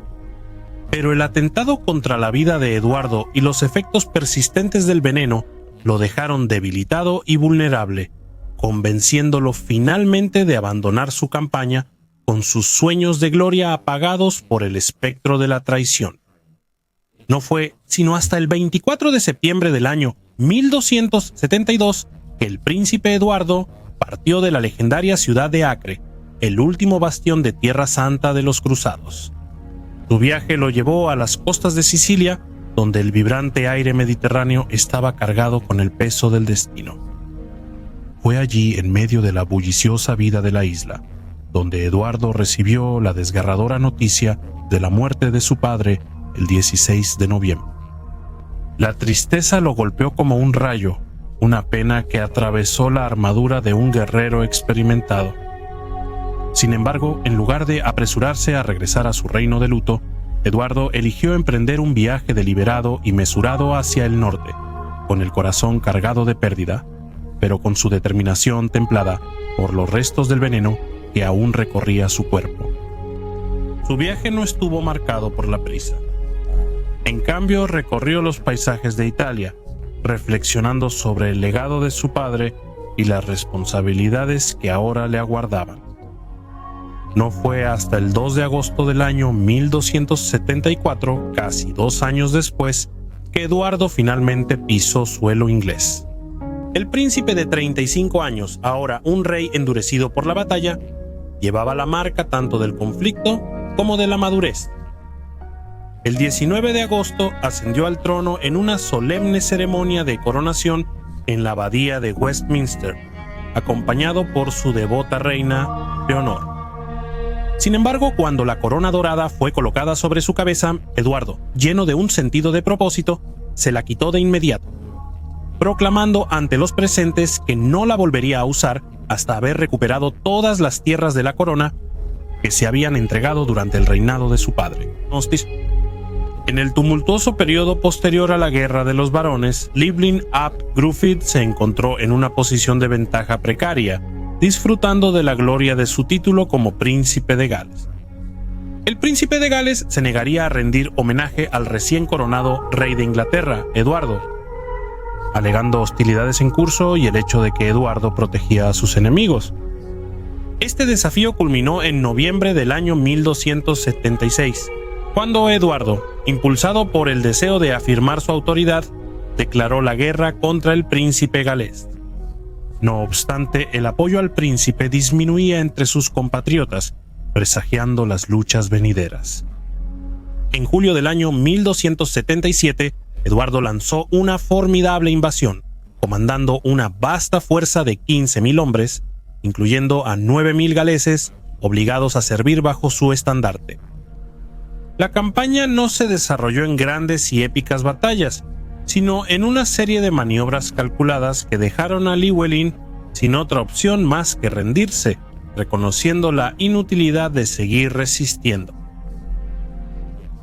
Pero el atentado contra la vida de Eduardo y los efectos persistentes del veneno lo dejaron debilitado y vulnerable, convenciéndolo finalmente de abandonar su campaña con sus sueños de gloria apagados por el espectro de la traición. No fue sino hasta el 24 de septiembre del año 1272 que el príncipe Eduardo partió de la legendaria ciudad de Acre, el último bastión de Tierra Santa de los cruzados. Su viaje lo llevó a las costas de Sicilia, donde el vibrante aire mediterráneo estaba cargado con el peso del destino. Fue allí, en medio de la bulliciosa vida de la isla, donde Eduardo recibió la desgarradora noticia de la muerte de su padre el 16 de noviembre. La tristeza lo golpeó como un rayo, una pena que atravesó la armadura de un guerrero experimentado. Sin embargo, en lugar de apresurarse a regresar a su reino de luto, Eduardo eligió emprender un viaje deliberado y mesurado hacia el norte, con el corazón cargado de pérdida, pero con su determinación templada por los restos del veneno que aún recorría su cuerpo. Su viaje no estuvo marcado por la prisa. En cambio, recorrió los paisajes de Italia, reflexionando sobre el legado de su padre y las responsabilidades que ahora le aguardaban. No fue hasta el 2 de agosto del año 1274, casi 2 años después, que Eduardo finalmente pisó suelo inglés. El príncipe de 35 años, ahora un rey endurecido por la batalla, llevaba la marca tanto del conflicto como de la madurez. El 19 de agosto ascendió al trono en una solemne ceremonia de coronación en la abadía de Westminster, acompañado por su devota reina, Leonor. Sin embargo, cuando la corona dorada fue colocada sobre su cabeza, Eduardo, lleno de un sentido de propósito, se la quitó de inmediato, proclamando ante los presentes que no la volvería a usar hasta haber recuperado todas las tierras de la corona que se habían entregado durante el reinado de su padre. En el tumultuoso periodo posterior a la Guerra de los Barones, Llywelyn ap Gruffydd se encontró en una posición de ventaja precaria, disfrutando de la gloria de su título como príncipe de Gales. El príncipe de Gales se negaría a rendir homenaje al recién coronado rey de Inglaterra, Eduardo, alegando hostilidades en curso y el hecho de que Eduardo protegía a sus enemigos. Este desafío culminó en noviembre del año 1276, cuando Eduardo, impulsado por el deseo de afirmar su autoridad, declaró la guerra contra el príncipe galés. No obstante, el apoyo al príncipe disminuía entre sus compatriotas, presagiando las luchas venideras. En julio del año 1277, Eduardo lanzó una formidable invasión, comandando una vasta fuerza de 15.000 hombres, incluyendo a 9.000 galeses, obligados a servir bajo su estandarte. La campaña no se desarrolló en grandes y épicas batallas, sino en una serie de maniobras calculadas que dejaron a Llywelyn sin otra opción más que rendirse, reconociendo la inutilidad de seguir resistiendo.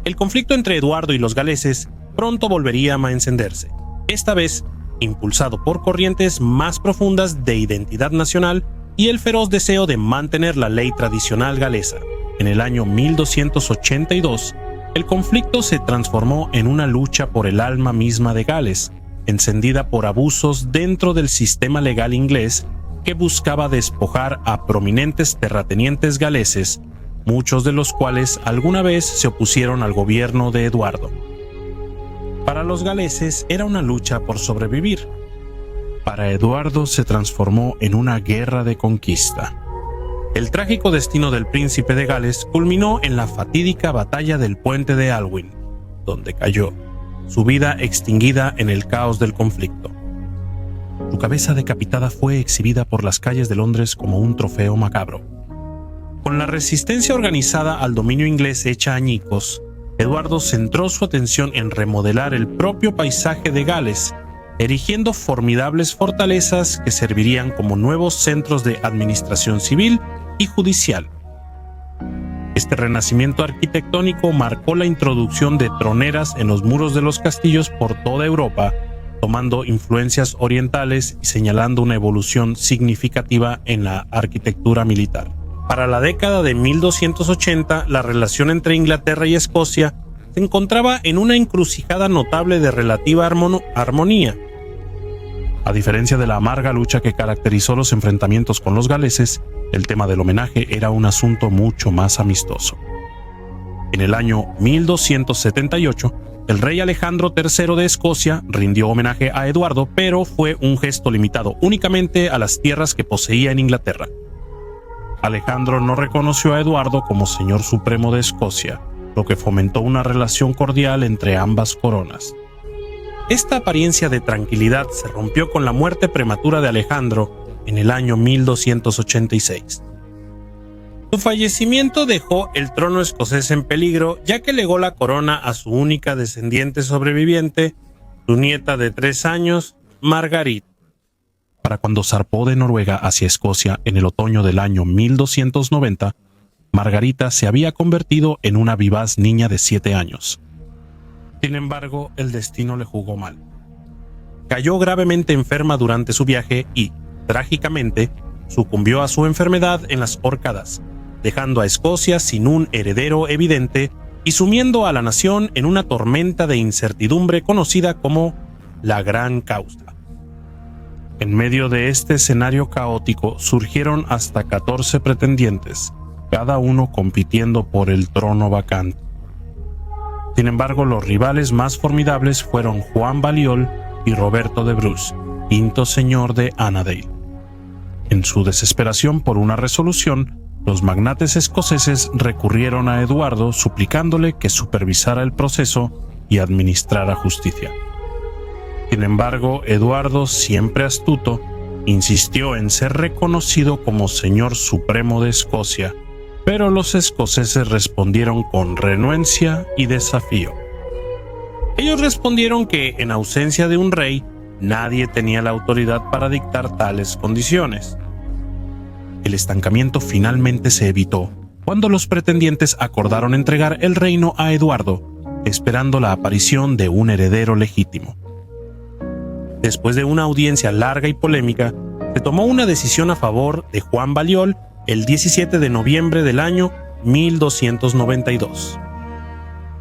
El conflicto entre Eduardo y los galeses pronto volvería a encenderse, esta vez impulsado por corrientes más profundas de identidad nacional y el feroz deseo de mantener la ley tradicional galesa. En el año 1282, el conflicto se transformó en una lucha por el alma misma de Gales, encendida por abusos dentro del sistema legal inglés que buscaba despojar a prominentes terratenientes galeses, muchos de los cuales alguna vez se opusieron al gobierno de Eduardo. Para los galeses era una lucha por sobrevivir. Para Eduardo se transformó en una guerra de conquista. El trágico destino del príncipe de Gales culminó en la fatídica batalla del puente de Alwyn, donde cayó, su vida extinguida en el caos del conflicto. Su cabeza decapitada fue exhibida por las calles de Londres como un trofeo macabro. Con la resistencia organizada al dominio inglés hecha añicos, Eduardo centró su atención en remodelar el propio paisaje de Gales, erigiendo formidables fortalezas que servirían como nuevos centros de administración civil y judicial. Este renacimiento arquitectónico marcó la introducción de troneras en los muros de los castillos por toda Europa, tomando influencias orientales y señalando una evolución significativa en la arquitectura militar. Para la década de 1280, la relación entre Inglaterra y Escocia se encontraba en una encrucijada notable de relativa armonía. A diferencia de la amarga lucha que caracterizó los enfrentamientos con los galeses, el tema del homenaje era un asunto mucho más amistoso. En el año 1278, el rey Alejandro III de Escocia rindió homenaje a Eduardo, pero fue un gesto limitado únicamente a las tierras que poseía en Inglaterra. Alejandro no reconoció a Eduardo como señor supremo de Escocia, lo que fomentó una relación cordial entre ambas coronas. Esta apariencia de tranquilidad se rompió con la muerte prematura de Alejandro en el año 1286. Su fallecimiento dejó el trono escocés en peligro, ya que legó la corona a su única descendiente sobreviviente, su nieta de 3 años, Margarita. Para cuando zarpó de Noruega hacia Escocia en el otoño del año 1290, Margarita se había convertido en una vivaz niña de 7 años. Sin embargo, el destino le jugó mal. Cayó gravemente enferma durante su viaje y, trágicamente, sucumbió a su enfermedad en las Orcadas, dejando a Escocia sin un heredero evidente y sumiendo a la nación en una tormenta de incertidumbre conocida como la Gran Causa. En medio de este escenario caótico surgieron hasta 14 pretendientes, cada uno compitiendo por el trono vacante. Sin embargo, los rivales más formidables fueron Juan Balliol y Roberto de Bruce, quinto señor de Annandale. En su desesperación por una resolución, los magnates escoceses recurrieron a Eduardo suplicándole que supervisara el proceso y administrara justicia. Sin embargo, Eduardo, siempre astuto, insistió en ser reconocido como señor supremo de Escocia, pero los escoceses respondieron con renuencia y desafío. Ellos respondieron que, en ausencia de un rey, nadie tenía la autoridad para dictar tales condiciones. El estancamiento finalmente se evitó cuando los pretendientes acordaron entregar el reino a Eduardo, esperando la aparición de un heredero legítimo. Después de una audiencia larga y polémica, se tomó una decisión a favor de Juan Balliol el 17 de noviembre del año 1292.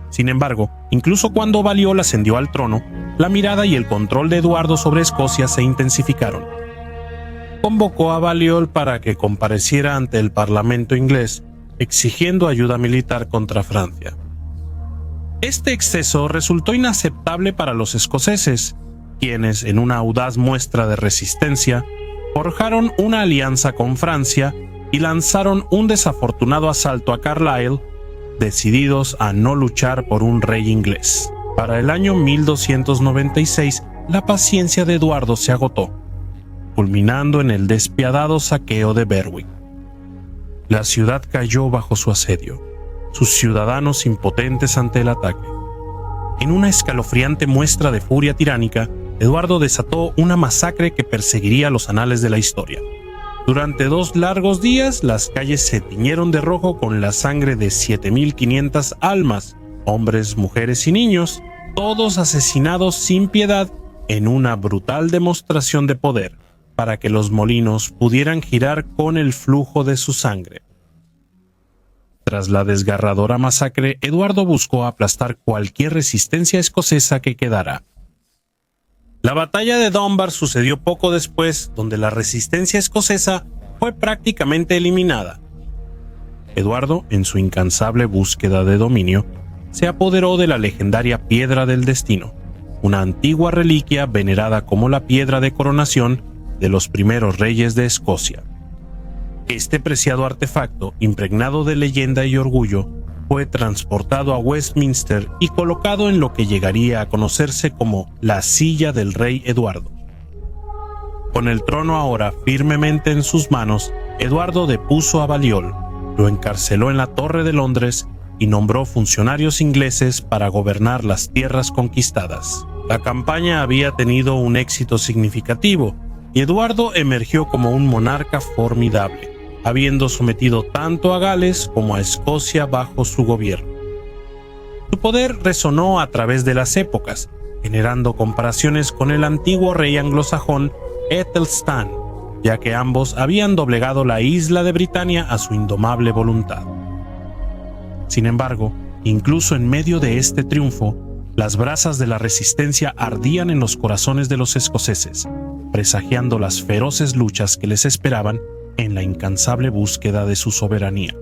Sin embargo, incluso cuando Balliol ascendió al trono, la mirada y el control de Eduardo sobre Escocia se intensificaron. Convocó a Balliol para que compareciera ante el Parlamento inglés, exigiendo ayuda militar contra Francia. Este exceso resultó inaceptable para los escoceses, quienes, en una audaz muestra de resistencia, forjaron una alianza con Francia y lanzaron un desafortunado asalto a Carlisle, decididos a no luchar por un rey inglés. Para el año 1296, la paciencia de Eduardo se agotó, culminando en el despiadado saqueo de Berwick. La ciudad cayó bajo su asedio, sus ciudadanos impotentes ante el ataque. En una escalofriante muestra de furia tiránica, Eduardo desató una masacre que perseguiría los anales de la historia. Durante 2 largos días, las calles se tiñeron de rojo con la sangre de 7.500 almas, hombres, mujeres y niños, todos asesinados sin piedad en una brutal demostración de poder para que los molinos pudieran girar con el flujo de su sangre. Tras la desgarradora masacre, Eduardo buscó aplastar cualquier resistencia escocesa que quedara. La batalla de Dunbar sucedió poco después, donde la resistencia escocesa fue prácticamente eliminada. Eduardo, en su incansable búsqueda de dominio, se apoderó de la legendaria Piedra del Destino, una antigua reliquia venerada como la piedra de coronación de los primeros reyes de Escocia. Este preciado artefacto, impregnado de leyenda y orgullo, fue transportado a Westminster y colocado en lo que llegaría a conocerse como la silla del rey Eduardo. Con el trono ahora firmemente en sus manos, Eduardo depuso a Balliol, lo encarceló en la Torre de Londres y nombró funcionarios ingleses para gobernar las tierras conquistadas. La campaña había tenido un éxito significativo y Eduardo emergió como un monarca formidable, habiendo sometido tanto a Gales como a Escocia bajo su gobierno. Su poder resonó a través de las épocas, generando comparaciones con el antiguo rey anglosajón Æthelstan, ya que ambos habían doblegado la isla de Britania a su indomable voluntad. Sin embargo, incluso en medio de este triunfo, las brasas de la resistencia ardían en los corazones de los escoceses, presagiando las feroces luchas que les esperaban en la incansable búsqueda de su soberanía.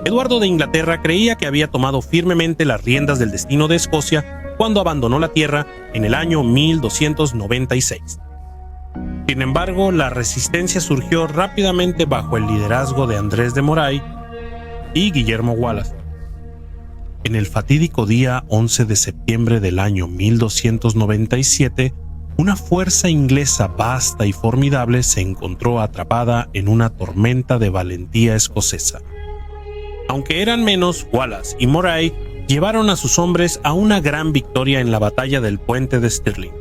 Eduardo de Inglaterra creía que había tomado firmemente las riendas del destino de Escocia cuando abandonó la tierra en el año 1296. Sin embargo, la resistencia surgió rápidamente bajo el liderazgo de Andrés de Moray y Guillermo Wallace. En el fatídico día 11 de septiembre del año 1297, una fuerza inglesa vasta y formidable se encontró atrapada en una tormenta de valentía escocesa. Aunque eran menos, Wallace y Moray llevaron a sus hombres a una gran victoria en la batalla del puente de Stirling.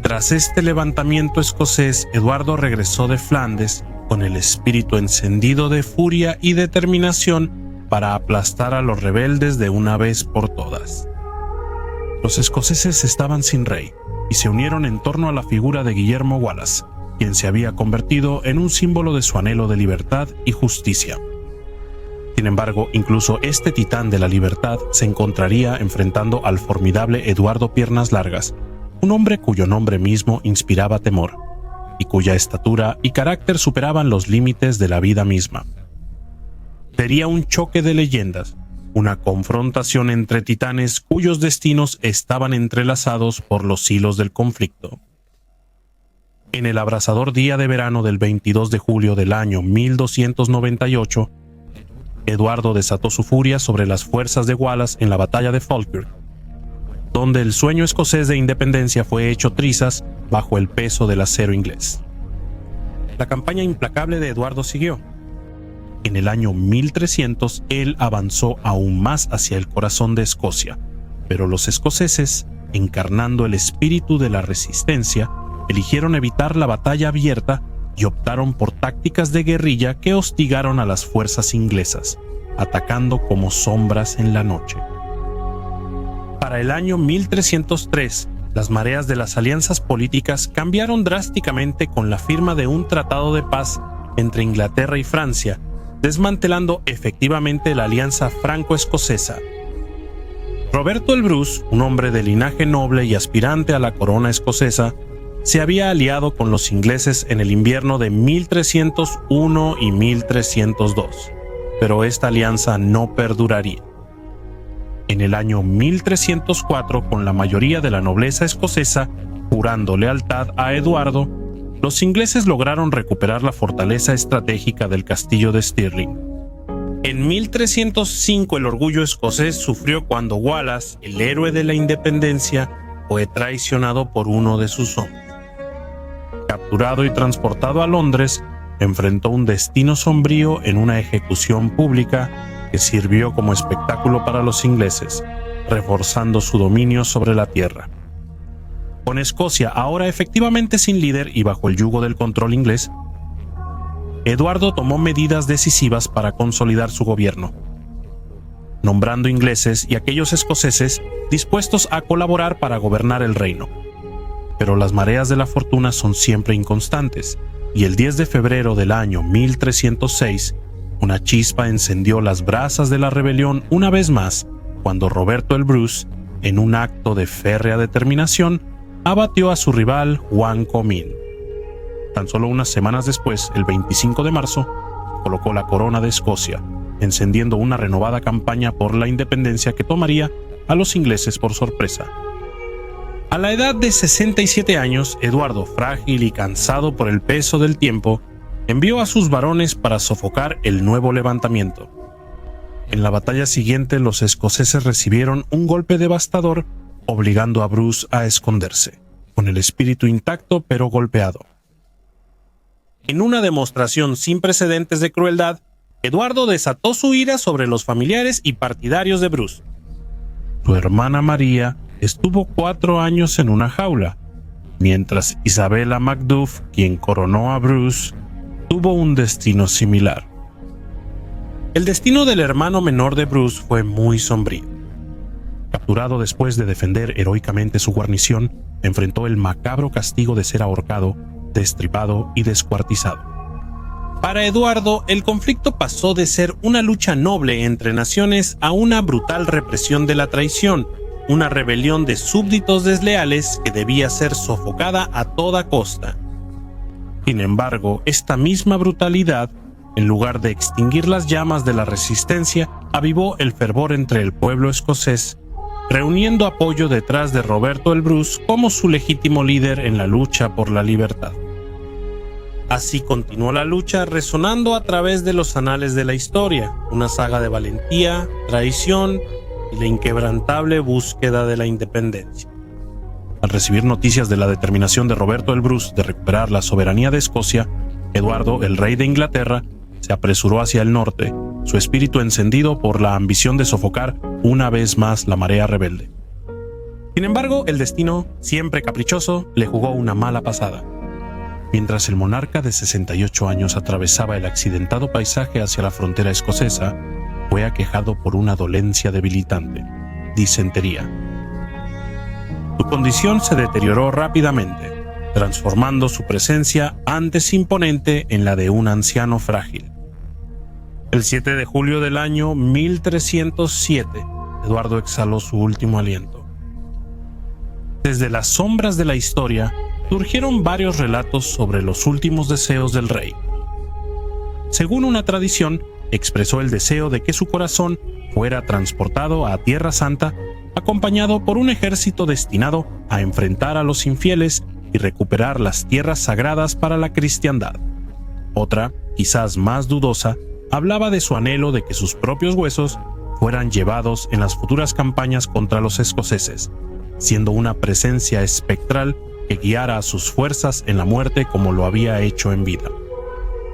Tras este levantamiento escocés, Eduardo regresó de Flandes con el espíritu encendido de furia y determinación para aplastar a los rebeldes de una vez por todas. Los escoceses estaban sin rey y se unieron en torno a la figura de Guillermo Wallace, quien se había convertido en un símbolo de su anhelo de libertad y justicia. Sin embargo, incluso este titán de la libertad se encontraría enfrentando al formidable Eduardo Piernas Largas, un hombre cuyo nombre mismo inspiraba temor, y cuya estatura y carácter superaban los límites de la vida misma. Sería un choque de leyendas, una confrontación entre titanes cuyos destinos estaban entrelazados por los hilos del conflicto. En el abrasador día de verano del 22 de julio del año 1298, Eduardo desató su furia sobre las fuerzas de Wallace en la batalla de Falkirk, donde el sueño escocés de independencia fue hecho trizas bajo el peso del acero inglés. La campaña implacable de Eduardo siguió. En el año 1300, él avanzó aún más hacia el corazón de Escocia, pero los escoceses, encarnando el espíritu de la resistencia, eligieron evitar la batalla abierta y optaron por tácticas de guerrilla que hostigaron a las fuerzas inglesas, atacando como sombras en la noche. Para el año 1303, las mareas de las alianzas políticas cambiaron drásticamente con la firma de un tratado de paz entre Inglaterra y Francia, desmantelando efectivamente la alianza franco-escocesa. Roberto el Bruce, un hombre de linaje noble y aspirante a la corona escocesa, se había aliado con los ingleses en el invierno de 1301 y 1302, pero esta alianza no perduraría. En el año 1304, con la mayoría de la nobleza escocesa jurando lealtad a Eduardo, los ingleses lograron recuperar la fortaleza estratégica del castillo de Stirling. En 1305 el orgullo escocés sufrió cuando Wallace, el héroe de la independencia, fue traicionado por uno de sus hombres. Capturado y transportado a Londres, enfrentó un destino sombrío en una ejecución pública que sirvió como espectáculo para los ingleses, reforzando su dominio sobre la tierra. Con Escocia ahora efectivamente sin líder y bajo el yugo del control inglés, Eduardo tomó medidas decisivas para consolidar su gobierno. nombrando ingleses y aquellos escoceses dispuestos a colaborar para gobernar el reino. Pero las mareas de la fortuna son siempre inconstantes, y el 10 de febrero del año 1306, una chispa encendió las brasas de la rebelión una vez más, cuando Roberto el Bruce, en un acto de férrea determinación, abatió a su rival Juan Comín. Tan solo unas semanas después, el 25 de marzo, colocó la corona de Escocia, encendiendo una renovada campaña por la independencia que tomaría a los ingleses por sorpresa. A la edad de 67 años, Eduardo, frágil y cansado por el peso del tiempo, envió a sus varones para sofocar el nuevo levantamiento. En la batalla siguiente, los escoceses recibieron un golpe devastador, obligando a Bruce a esconderse, con el espíritu intacto pero golpeado. En una demostración sin precedentes de crueldad, Eduardo desató su ira sobre los familiares y partidarios de Bruce. Su hermana María estuvo 4 años en una jaula, mientras Isabella Macduff, quien coronó a Bruce, tuvo un destino similar. El destino del hermano menor de Bruce fue muy sombrío. Capturado después de defender heroicamente su guarnición, enfrentó el macabro castigo de ser ahorcado, destripado y descuartizado. Para Eduardo, el conflicto pasó de ser una lucha noble entre naciones a una brutal represión de la traición, una rebelión de súbditos desleales que debía ser sofocada a toda costa. Sin embargo, esta misma brutalidad, en lugar de extinguir las llamas de la resistencia, avivó el fervor entre el pueblo escocés, reuniendo apoyo detrás de Roberto el Bruce como su legítimo líder en la lucha por la libertad. Así continuó la lucha resonando a través de los anales de la historia, una saga de valentía, traición y la inquebrantable búsqueda de la independencia. Al recibir noticias de la determinación de Roberto el Bruce de recuperar la soberanía de Escocia, Eduardo, el rey de Inglaterra, se apresuró hacia el norte, su espíritu encendido por la ambición de sofocar una vez más la marea rebelde. Sin embargo, el destino, siempre caprichoso, le jugó una mala pasada. Mientras el monarca de 68 años atravesaba el accidentado paisaje hacia la frontera escocesa, fue aquejado por una dolencia debilitante, disentería. Su condición se deterioró rápidamente, transformando su presencia antes imponente en la de un anciano frágil. El 7 de julio del año 1307, Eduardo exhaló su último aliento. Desde las sombras de la historia, surgieron varios relatos sobre los últimos deseos del rey. Según una tradición, expresó el deseo de que su corazón fuera transportado a Tierra Santa, acompañado por un ejército destinado a enfrentar a los infieles y recuperar las tierras sagradas para la cristiandad. Otra, quizás más dudosa, hablaba de su anhelo de que sus propios huesos fueran llevados en las futuras campañas contra los escoceses, siendo una presencia espectral que guiara a sus fuerzas en la muerte como lo había hecho en vida.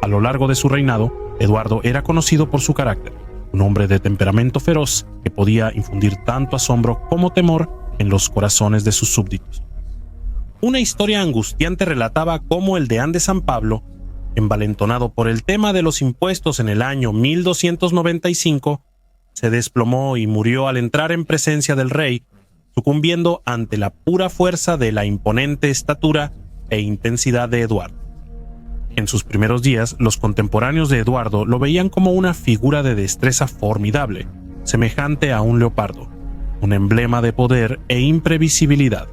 A lo largo de su reinado, Eduardo era conocido por su carácter, un hombre de temperamento feroz que podía infundir tanto asombro como temor en los corazones de sus súbditos. Una historia angustiante relataba cómo el deán de San Pablo, envalentonado por el tema de los impuestos en el año 1295, se desplomó y murió al entrar en presencia del rey, sucumbiendo ante la pura fuerza de la imponente estatura e intensidad de Eduardo. En sus primeros días, los contemporáneos de Eduardo lo veían como una figura de destreza formidable, semejante a un leopardo, un emblema de poder e imprevisibilidad.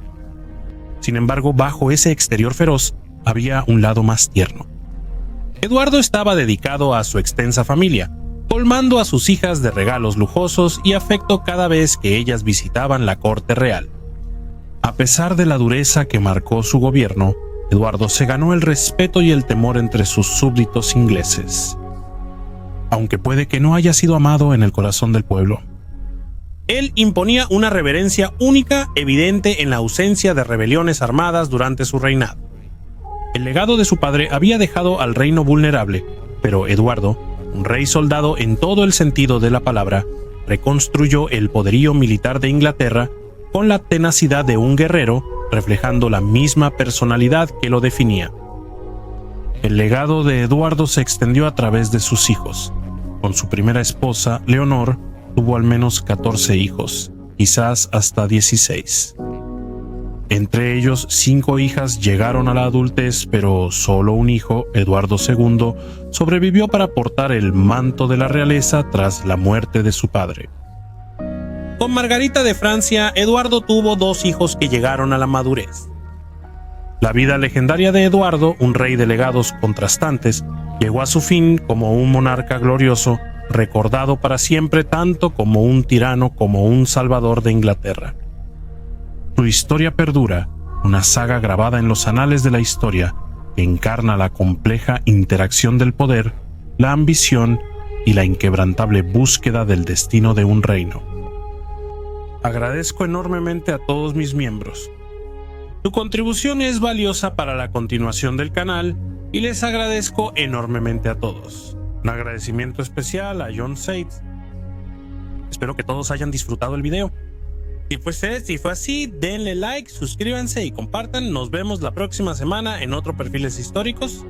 Sin embargo, bajo ese exterior feroz había un lado más tierno. Eduardo estaba dedicado a su extensa familia, colmando a sus hijas de regalos lujosos y afecto cada vez que ellas visitaban la corte real. A pesar de la dureza que marcó su gobierno, Eduardo se ganó el respeto y el temor entre sus súbditos ingleses, aunque puede que no haya sido amado en el corazón del pueblo. Él imponía una reverencia única, evidente en la ausencia de rebeliones armadas durante su reinado. El legado de su padre había dejado al reino vulnerable, pero Eduardo, un rey soldado en todo el sentido de la palabra, reconstruyó el poderío militar de Inglaterra con la tenacidad de un guerrero, reflejando la misma personalidad que lo definía. El legado de Eduardo se extendió a través de sus hijos. Con su primera esposa, Leonor, tuvo al menos 14 hijos, quizás hasta 16. Entre ellos, 5 hijas llegaron a la adultez, pero solo un hijo, Eduardo II, sobrevivió para portar el manto de la realeza tras la muerte de su padre. Con Margarita de Francia, Eduardo tuvo 2 hijos que llegaron a la madurez. La vida legendaria de Eduardo, un rey de legados contrastantes, llegó a su fin como un monarca glorioso, recordado para siempre tanto como un tirano como un salvador de Inglaterra. Su historia perdura, una saga grabada en los anales de la historia que encarna la compleja interacción del poder, la ambición y la inquebrantable búsqueda del destino de un reino. Agradezco enormemente a todos mis miembros. Su contribución es valiosa para la continuación del canal y les agradezco enormemente a todos. Un agradecimiento especial a John Seitz. Espero que todos hayan disfrutado el video. Si fue así, denle like, suscríbanse y compartan. Nos vemos la próxima semana en otro Perfiles Históricos.